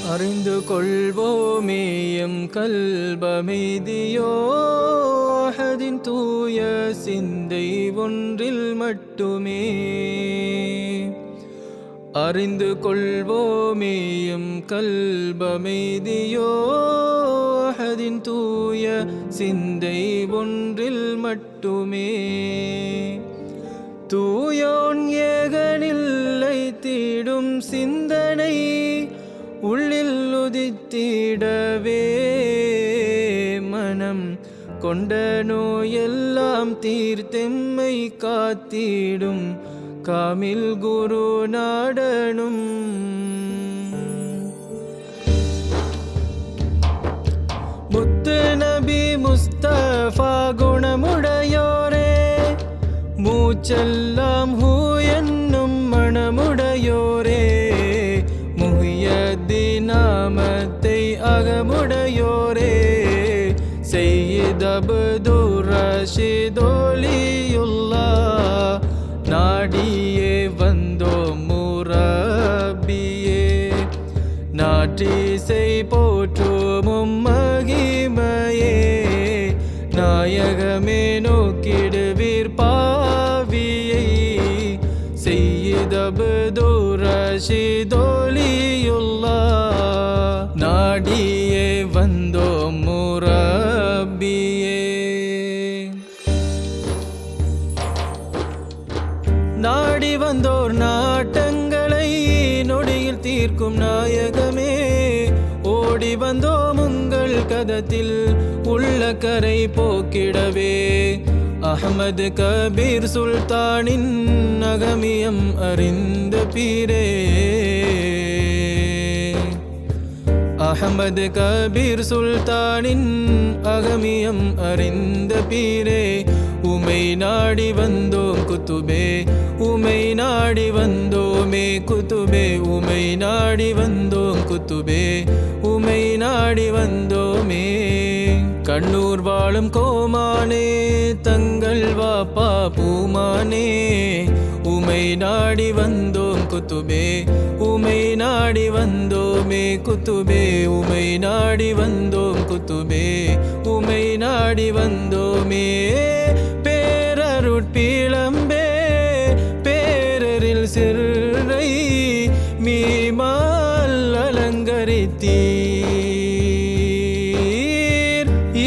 அறிந்து கொள்வோமே எம் கல்பமைதியோ அஹதின் தூய சிந்தை ஒன்றில் மட்டுமே. அறிந்து கொள்வோமே எம் கல்பமைதியோ அஹதின் தூய சிந்தை ஒன்றில் மட்டுமே. தூயோன் ஏகனில்லை தீடும் சிந்தனை உள்ளில் உதித்திடவே மனம் கொண்ட நோயெல்லாம் தீர்த்தெம்மை காத்திடும் காமில் குரு நாடனும். முத்து நபி முஸ்தபா குணமுடையோரே மூச்செல்லாம் ஹூ என்னும் மணமுடையோரே நாமத்தை அகமுடையோரே சையீத் அப்துர் ரஷீத் ஒலியுல்லாஹ் நாடியே வந்தோம் முரப்பியே. நாற்றிசை போற்றுமும் மகிமையே நாயகமே நோக்கிடுவீர் பாவியை. சையீத் அப்துர் ரஷீத் ஒலியுல்லாஹ் நாடியே வந்தோம் முரப்பியே. நாடி வந்தோர் நாட்டங்களை நொடியில் தீர்க்கும் நாயகமே ஓடி வந்தோம் உங்கள் கதத்தில் உள்ள கரை போக்கிடவே. அஹ்மத் கபீர் சுல்தானின் அகமியம் அறிந்த பீரே. அஹ்மத் கபீர் சுல்தானின் அகமியம் அறிந்த பீரே. உமை நாடி வந்தோம் குத்துபே உமை நாடி வந்தோமே குத்துபே. உமை நாடி வந்தோம் குத்துபே உமை நாடி வந்தோமே. கண்ணூர் வாழும் கோமானே தங்கள் வாப்பா பூமானே உமை நாடி வந்தோம் குத்துபே உமை நாடி வந்தோமே குத்துபே. உமை நாடி வந்தோம் குத்துபே உமை நாடி வந்தோமே. பேரருட்பிளம்பே பேரரில் சிறை மீமால் அலங்கரித்தீர்.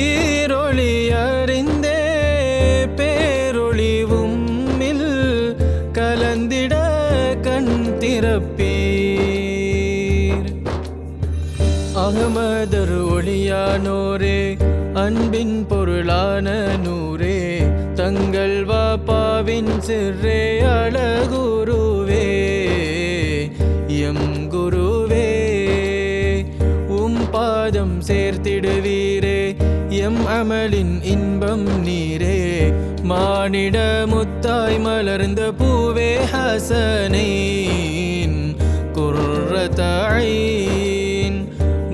ஈரொளி அறிந்தே பேரொளி உம்மில் கலந்திட கண் திறப்பீர். அகமதர் ஒளியானோரே அன்பின் பொருளான நூரே தங்கள் வாப்பாவின் சிறே அழகுருவே எம் குருவே. உம் பாதம் சேர்த்திடுவீரே எம் அமலின் இன்பம் நீரே. மானிட முத்தாய் மலர்ந்த பூவே ஹசனைன் குர்ரத ஐன்.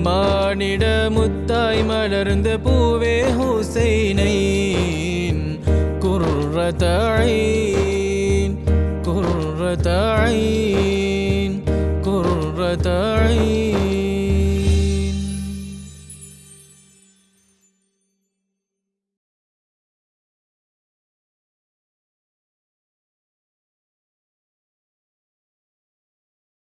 மானிட முத்தாய் மலர்ந்த பூவே ஹுசைனைன் குர்ரத ஐன் குர்ரத ஐன் குர்ரத